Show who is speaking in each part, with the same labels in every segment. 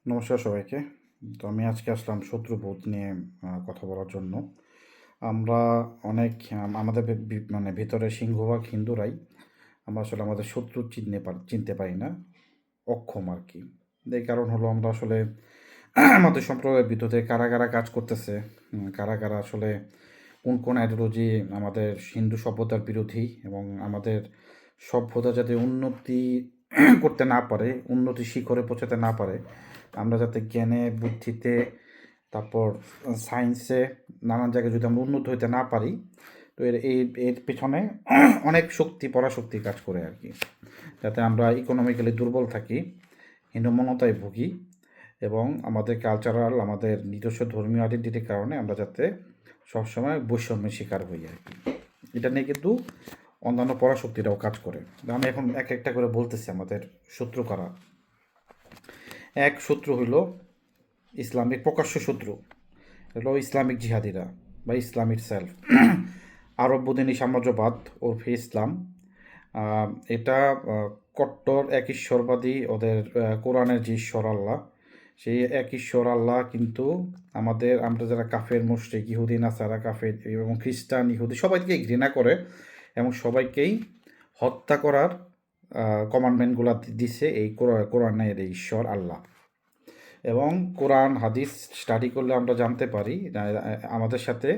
Speaker 1: নমস্কার সবাইকে। তো আমি আজকে আসলাম শত্রুবোধ নিয়ে কথা বলার জন্য। আমরা অনেক আমাদের মানে ভিতরে সিংহভাগ হিন্দুরাই আমরা আসলে আমাদের শত্রু চিনতে পারি না, অক্ষম আর কি। এই কারণ হলো আমরা আসলে আমাদের সম্প্রদায়ের ভিতরে কারা কারা কাজ করতেছে, কারা কারা আসলে কোন কোন আইডিওলজি আমাদের হিন্দু সভ্যতার বিরোধী এবং আমাদের সভ্যতা যাতে উন্নতি করতে না পারে, উন্নতি শিখরে পৌঁছাতে না পারে, আমরা যাতে জ্ঞানে বুদ্ধিতে তারপর সায়েন্সে নানান জায়গায় যদি আমরা উন্নত হইতে না পারি, তো এর পেছনে অনেক শক্তি পরাশক্তি কাজ করে আর কি। যাতে আমরা ইকোনমিক্যালি দুর্বল থাকি, হীনমন্যতায় ভুগি এবং আমাদের কালচারাল আমাদের নিজস্ব ধর্মীয় আইডেন্টিটির কারণে আমরা যাতে সবসময় বৈষম্যের শিকার হই আর কি। এটা নিয়ে কিন্তু অন্যান্য পরাশক্তিরাও কাজ করে। আমি এখন এক একটা করে বলতেছি আমাদের শত্রু কারা। এক শত্রু হইল ইসলামিক প্রকাশ্য শত্রু, হলো ইসলামিক জিহাদিরা বা ইসলাম সেলফ। আরব বদিনী সাম্রাজ্যবাদ ওরফে ইসলাম, এটা কট্টর এক ঈশ্বরবাদী। ওদের কোরআনের যে ঈশ্বর আল্লাহ, সেই এক ঈশ্বর আল্লাহ কিন্তু আমরা যারা কাফের মুশরিক, ইহুদি নাসারা কাফের এবং খ্রিস্টান ইহুদি সবাইকে ঘৃণা করে এবং সবাইকেই হত্যা করার কমান্ডমেন্টগুলো দিছে এই কোরআনের এই ঈশ্বর আল্লাহ। এবং কোরআন হাদিস স্টাডি করলে আমরা জানতে পারি আমাদের সাথে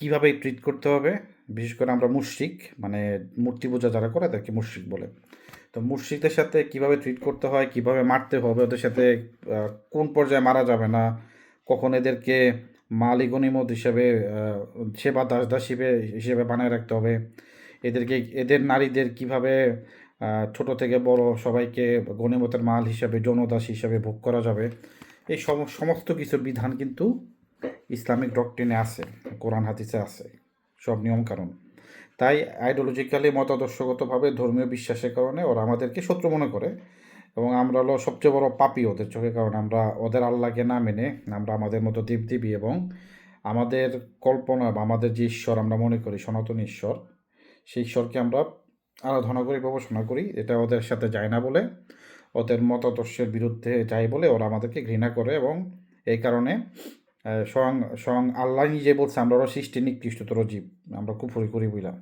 Speaker 1: কীভাবে ট্রিট করতে হবে। বিশেষ করে আমরা মুশরিক, মানে মূর্তি পূজা যারা করে তাদেরকে মুশরিক বলে। তো মুশরিকদের সাথে কিভাবে ট্রিট করতে হয়, কিভাবে মারতে হবে, ওদের সাথে কোন পর্যায়ে মারা যাবে না, কখন এদেরকে মালি গনিমত হিসেবে সেবা দাস হিসেবে বানায় রাখতে হবে, এদের নারীদের কিভাবে ছোট থেকে বড় সবাইকে গনিমতের মাল হিসাবে যৌনদাস হিসাবে ভোগ করা যাবে, এই সমস্ত কিছু বিধান কিন্তু ইসলামিক ডক্ট্রিনে আছে, কোরআন হাদিসে আছে সব নিয়মকানুন। তাই আইডিওলজিক্যালি মতাদর্শগতভাবে ধর্মীয় বিশ্বাসের কারণে ওরা আমাদেরকে শত্রু মনে করে এবং আমরা হলো সবচেয়ে বড় পাপী ওদের চোখে। কারণ আমরা ওদের আল্লাহকে না মেনে আমরা আমাদের মতো দেবদেবী এবং আমাদের কল্পনা বা আমাদের যে ঈশ্বর আমরা মনে করি সনাতন ঈশ্বর, সেই ঈশ্বরকে আমরা আরাধনা করি, গবেষণা করি। এটা ওদের সাথে যায় না বলে, ওদের মতাদর্শের বিরুদ্ধে যায় বলে ওরা আমাদেরকে ঘৃণা করে এবং এই কারণে স্বয়ং স্বয়ং আল্লাহ নিজে বলছে আমরা ওরা সৃষ্টি নিকৃষ্টতর জীব, আমরা কুফরি করি বইলা।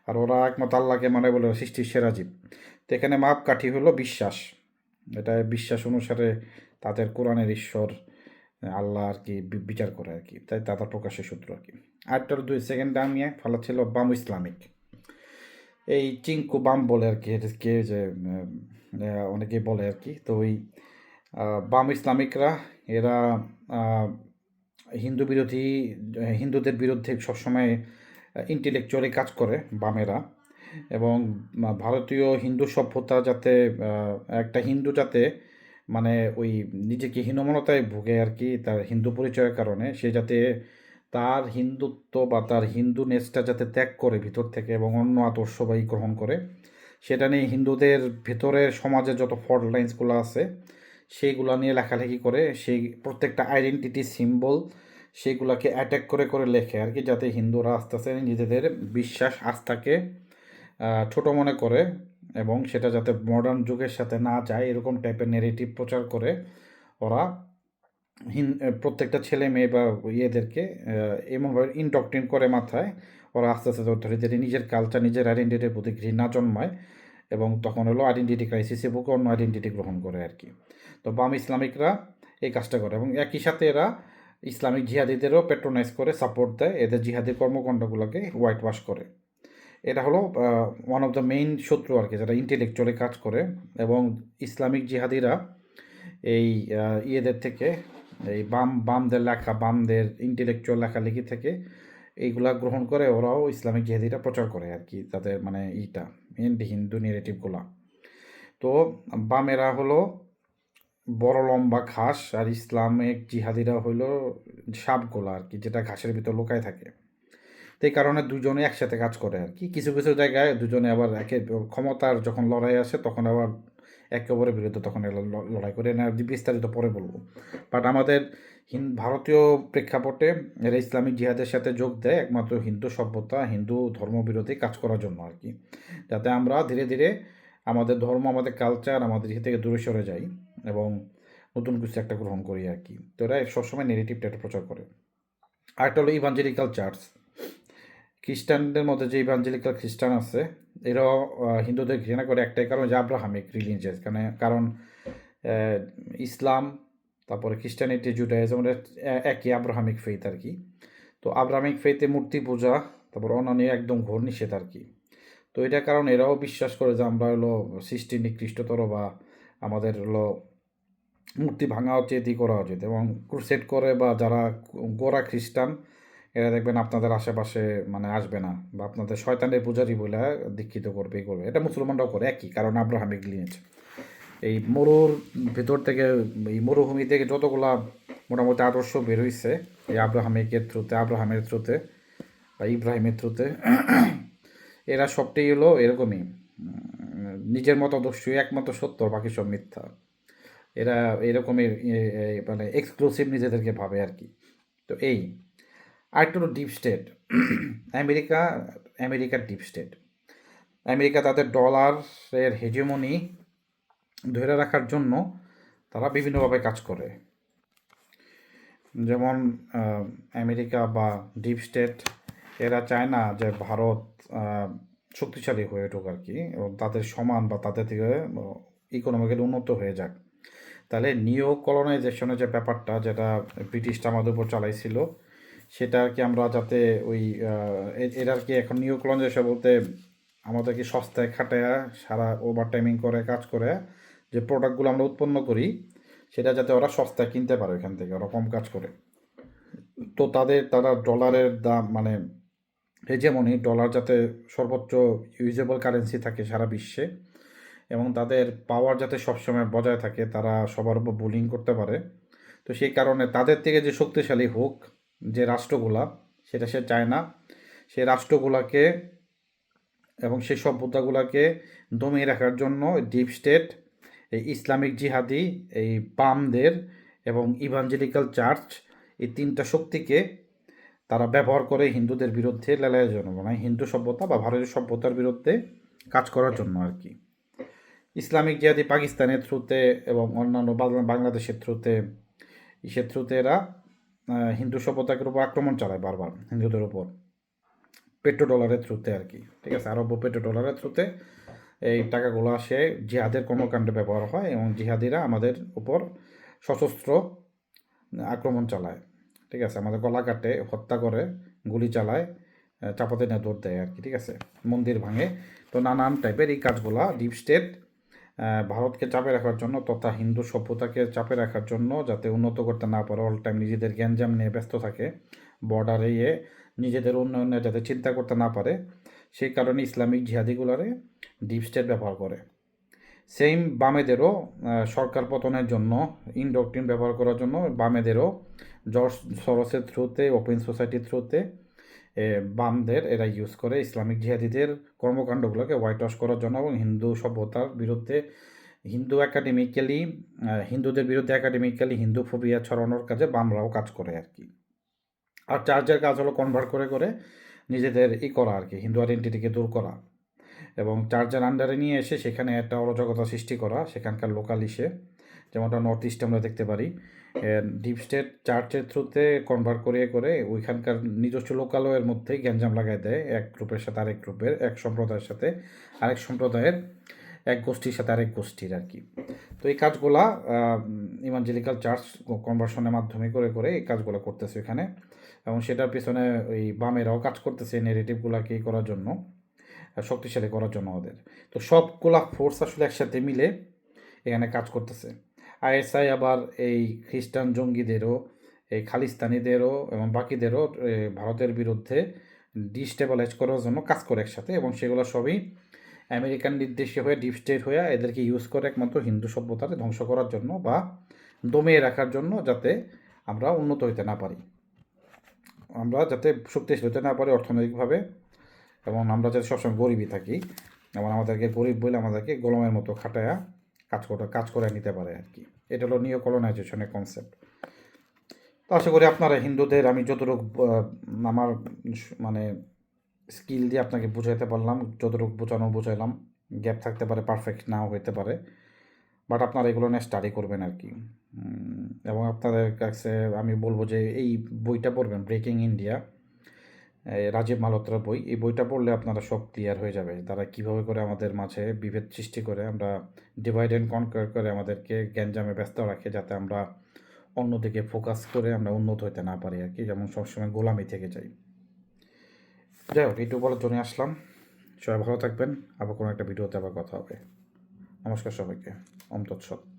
Speaker 1: আর ওরা একমত আল্লাহকে মানে বলে সৃষ্টির সেরা জীব। তো এখানে মাপকাঠি হলো বিশ্বাস। এটা বিশ্বাস অনুসারে তাদের কোরআনের ঈশ্বর আল্লাহ আর কি বিচার করে আর কি। তাই তাদের প্রকাশ্যে শত্রু আর কি। আরেকটার 2 সেকেন্ড আমি ফালা ছিল বাম ইসলামিক, এই চিঙ্কু বাম বলে আর কি, এদেরকে যে অনেকে বলে আর কি। তো ওই বাম ইসলামিকরা এরা হিন্দু বিরোধী, হিন্দুদের বিরুদ্ধে সবসময় ইন্টেলেকচুয়ালি কাজ করে বামেরা। এবং ভারতীয় হিন্দু সভ্যতা যাতে একটা হিন্দু যাতে মানে ওই নিজেকে হীনমন্যতায় ভুগে আর কি, তার হিন্দু পরিচয়ের কারণে সে যাতে তার হিন্দুত্ব বা তার হিন্দুনেসটা যাতে ত্যাগ করে ভিতর থেকে এবং অন্য আদর্শবাহী গ্রহণ করে, সেটা নিয়ে হিন্দুদের ভেতরের সমাজে যত ফল্ট লাইন্সগুলো আছে সেইগুলো নিয়ে লেখালেখি করে, সেই প্রত্যেকটা আইডেন্টিটি সিম্বল সেইগুলোকে অ্যাটাক করে করে লেখে আর কি, যাতে হিন্দুরা আস্তে আস্তে নিজেদের বিশ্বাস আস্থাকে ছোট মনে করে এবং সেটা যাতে মডার্ন যুগের সাথে না যায় এরকম টাইপের নেগেটিভ প্রচার করে ওরা প্রত্যেকটা ছেলে মেয়ে বা ইয়েদেরকে এমনভাবে ইনডক্ট্রিন করে মাথায়, ওরা আস্তে আস্তে ধীরে ধীরে নিজের কালচার নিজের আইডেন্টিটির প্রতি ঘৃণা জন্মায় এবং তখন হলো আইডেন্টিটি ক্রাইসিসে বুকে অন্য আইডেন্টিটি গ্রহণ করে আর কি। তো বাম ইসলামিকরা এই কাজটা করে এবং একই সাথে এরা ইসলামিক জিহাদিদেরও প্যাট্রোনাইজ করে, সাপোর্ট দেয়, এদের জিহাদি কর্মকাণ্ডগুলোকে হোয়াইট ওয়াশ করে। এটা হলো ওয়ান অফ দ্য মেইন শত্রু আর কি, যারা ইন্টেলেকচুয়ালি কাজ করে। এবং ইসলামিক জিহাদিরা এই ইয়েদের থেকে, এই বামদের লেখা, বামদের ইন্টেলেকচুয়াল লেখালেখি থেকে এইগুলা গ্রহণ করে ওরাও ইসলামিক জিহাদিরা প্রচার করে আর কি, তাদের মানে হিন্দু নেগেটিভগুলা। তো বামেরা হলো বড় লম্বা ঘাস আর ইসলামিক জিহাদিরা হইলো সাপগোলা আর কি, যেটা ঘাসের ভিতর লুকায় থাকে। তো এই কারণে দুজনে একসাথে কাজ করে আর কি। কিছু কিছু জায়গায় দুজনে আবার ক্ষমতার যখন লড়াই আসে তখন আবার একে অপরের বিরুদ্ধে তখন লড়াই করে না, বিস্তারিত পরে বলবো। বাট আমাদের ভারতীয় প্রেক্ষাপটে এরা ইসলামিক জিহাদের সাথে যোগ দেয় একমাত্র হিন্দু সভ্যতা, হিন্দু ধর্মবিরোধী কাজ করার জন্য আর কি, যাতে আমরা ধীরে ধীরে আমাদের ধর্ম, আমাদের কালচার, আমাদের ইয়ে থেকে দূরে সরে যাই এবং নতুন কিছু একটা গ্রহণ করি আর কি। তো এরা সবসময় নেগেটিভটা একটা প্রচার করে। আরেকটা হলো ইভাঞ্জেলিক্যাল চার্চ। খ্রিস্টানদের মধ্যে যে ইভাঞ্জেলিক্যাল খ্রিস্টান আছে, এরাও হিন্দুদের ঘৃণা করে একটাই কারণ, যে আব্রাহামিক রিলিজিয়াস, কারণ ইসলাম, তারপরে খ্রিস্টানিটি, জুডাইজম, একই আব্রাহামিক ফেইথ আর কি। তো আব্রাহামিক ফেইথে মূর্তি পূজা, তারপর অন্যান্য একদম ঘোর নিষেধ আর কি। তো এটার কারণ এরাও বিশ্বাস করে যে আমরা হলো সৃষ্টি নিকৃষ্টতর, বা আমাদের হলো মূর্তি ভাঙা উচিত, করা উচিত। এবং ক্রুসেড করে বা যারা গোঁড়া খ্রিস্টান, এরা দেখবেন আপনাদের আশেপাশে মানে আসবে না, বা আপনাদের শয়তানের পূজারি বলে দীক্ষিত করবে, করবে। এটা মুসলমানরাও করে একই কারণ, আব্রাহামিক লিনেজ। এই মরুর ভেতর থেকে, এই মরুভূমি থেকে যতগুলা মোটামুটি আদর্শ বের হইছে এই আব্রাহামের থ্রুতে বা ইব্রাহিমের থ্রুতে, এরা সবটাই হলো এরকমই, নিজের মতো আদর্শই একমাত্র সত্য, বাকি সব মিথ্যা। এরা এরকমই মানে এক্সক্লুসিভ নিজেদেরকে ভাবে আর কি। তো এই আরেকটা হলো ডিপ স্টেট। আমেরিকার ডিপ স্টেট। আমেরিকা তাদের ডলারের হেজিমনি ধরে রাখার জন্য তারা বিভিন্নভাবে কাজ করে। যেমন আমেরিকা বা ডিপ স্টেট, এরা চায় না যে ভারত শক্তিশালী হয়ে উঠুক আর কি, এবং তাদের সমান বা তাদের থেকে ইকোনমিক্যালি উন্নত হয়ে যাক। তাহলে নিও কলোনাইজেশনের যে ব্যাপারটা, যেটা ব্রিটিশটা আমাদের উপর চালাইছিল, সেটা আর কি আমরা যাতে ওই এরা আর কি এখন নিও কলোনাইজেশন বলতে আমাদেরকে সস্তায় খাটায়া সারা ওভার টাইমিং করে কাজ করে যে প্রোডাক্টগুলো আমরা উৎপন্ন করি, সেটা যাতে ওরা সস্তায় কিনতে পারে ওইখান থেকে, ওরা কম কাজ করে। তো তারা ডলারের দাম মানে হেজেমনি, ডলার যাতে সর্বোচ্চ ইউজেবল কারেন্সি থাকে সারা বিশ্বে, এবং তাদের পাওয়ার যাতে সবসময় বজায় থাকে, তারা সবার উপর বুলিং করতে পারে। তো সেই কারণে তাদের থেকে যে শক্তিশালী হোক যে রাষ্ট্রগুলা, সেটা সে চায় না। সেই রাষ্ট্রগুলাকে এবং সেই সভ্যতাগুলোকে দমিয়ে রাখার জন্য ডিপ স্টেট, এই ইসলামিক জিহাদি, এই বামদের এবং ইভাঞ্জেলিক্যাল চার্চ, এই তিনটা শক্তিকে তারা ব্যবহার করে হিন্দুদের বিরুদ্ধে লেলাইয়ের জন্য, মানে হিন্দু সভ্যতা বা ভারতীয় সভ্যতার বিরুদ্ধে কাজ করার জন্য আর কি। ইসলামিক জিহাদি পাকিস্তানের থ্রুতে এবং অন্যান্য বাংলাদেশের থ্রুতে, এরা হিন্দু সভ্যতার উপর আক্রমণ চালায় বারবার, হিন্দুদের উপর পেট্রো ডলারের থ্রুতে আর কি। ঠিক আছে, আরব পেট্রো ডলারের থ্রুতে এই টাকাগুলো আসে, জিহাদের কর্মকাণ্ডে ব্যবহার হয়, এবং জিহাদিরা আমাদের উপর সশস্ত্র আক্রমণ চালায়। ঠিক আছে, আমাদের গলা কাটে, হত্যা করে, গুলি চালায়, চাপাতে নিয়ে দৌড় দেয় আর কি। ঠিক আছে, মন্দির ভাঙে। তো নানান টাইপের এই কাজগুলা ডিপ স্টেট ভারতকে চাপে রাখার জন্য, তথা হিন্দু সভ্যতাকে চাপে রাখার জন্য, যাতে উন্নত করতে না পারে, অল টাইম নিজেদের গ্যাঞ্জাম নিয়ে ব্যস্ত থাকে, বর্ডারে নিজেদের উন্নয়নে যাতে চিন্তা করতে না পারে, সেই কারণে ইসলামিক জিহাদিগুলারে ডিপ স্টেট ব্যবহার করে। সেম বামেদেরও সরকার পতনের জন্য, ইনডক্ট্রিন ব্যবহার করার জন্য বামেদেরও জর্জ সরসের থ্রুতে, ওপেন সোসাইটির থ্রুতে বামদের এরা ইউজ করে ইসলামিক জিহাদিদের কর্মকাণ্ডগুলোকে হোয়াইট ওয়াশ করার জন্য, এবং হিন্দু সভ্যতার বিরুদ্ধে হিন্দুদের বিরুদ্ধে একাডেমিক্যালি হিন্দু ফোবিয়া ছড়ানোর কাজে বামরাও কাজ করে আর কি। আর চার্চের কাজ হলো কনভার্ট করে করে নিজেদের করা আর কি, হিন্দু আইডেন্টিটিকে দূর করা, এবং চার্চের আন্ডারে নিয়ে এসে সেখানে একটা অরাজকতা সৃষ্টি করা সেখানকার লোকাল যেমনটা নর্থ ইস্টে আমরা দেখতে পারি। ডিপ স্টেট চার্চের থ্রুতে কনভার্ট করে ওইখানকার নিজস্ব লোকালয়ের মধ্যেই গ্যাঞ্জাম লাগাই দেয়, এক গ্রুপের সাথে আরেক গ্রুপের, এক সম্প্রদায়ের সাথে আরেক সম্প্রদায়ের, এক গোষ্ঠীর সাথে আরেক গোষ্ঠীর আর কি। তো এই কাজগুলা ইভাঞ্জেলিক্যাল চার্চ কনভার্সনের মাধ্যমে করে এই কাজগুলো করতেছে এখানে, এবং সেটার পিছনে ওই বামেরাও কাজ করতেছে নেগেটিভগুলোকে করার জন্য, শক্তিশালী করার জন্য ওদের। তো সবগুলা ফোর্স আসলে একসাথে মিলে এখানে কাজ করতেছে। আইএসআই আবার এই খ্রিস্টান জঙ্গিদেরও, এই খালিস্তানিদেরও এবং বাকিদেরও ভারতের বিরুদ্ধে ডিস্টেবলাইজ করার জন্য কাজ করে একসাথে, এবং সেগুলো সবই আমেরিকান নির্দেশে হয়ে, ডিপ স্টেট হয়ে এদেরকে ইউজ করে একমাত্র হিন্দু সভ্যতাকে ধ্বংস করার জন্য বা দমিয়ে রাখার জন্য, যাতে আমরা উন্নত হইতে না পারি, আমরা যাতে শক্তিশালী হতে না পারি অর্থনৈতিকভাবে, এবং আমরা যাতে সবসময় গরিবই থাকি, এবং আমাদেরকে গরিব বলে আমাদেরকে গোলামের মতো খাটায়া কাজ করে নিতে পারে আর কি। এটা হলো নিও কলোনাইজেশনের কনসেপ্ট। তো আশা করি আপনারা হিন্দুদের আমি যতটুকু আমার মানে স্কিল দিয়ে আপনাকে বুঝাইতে পারলাম, যতটুকু বুঝাইলাম, গ্যাপ থাকতে পারে, পারফেক্ট নাও হইতে পারে, বাট আপনারা এগুলো নিয়ে স্টাডি করবেন আর কি। এবং আপনাদের কাছে আমি বলবো যে এই বইটা পড়বেন, ব্রেকিং ইন্ডিয়া, রাজীব মালহোত্রার বই। এই বইটা পড়লে আপনারা সব ক্লিয়ার হয়ে যাবে, তারা কীভাবে করে আমাদের মাঝে বিভেদ সৃষ্টি করে, আমরা ডিভাইড অ্যান্ড কনকার করে আমাদেরকে গ্যাঞ্জামে ব্যস্ত রাখে, যাতে আমরা অন্যদিকে ফোকাস করে আমরা উন্নত হতে না পারি আর কি, যেমন সবসময় গোলামি থেকে যাই। যাই হোক, এইটুকু বলার জন্য আসলাম। সবাই ভালো থাকবেন, আবার কোনো একটা ভিডিওতে আবার কথা হবে। নমস্কার সবাইকে। ওম তৎসৎ।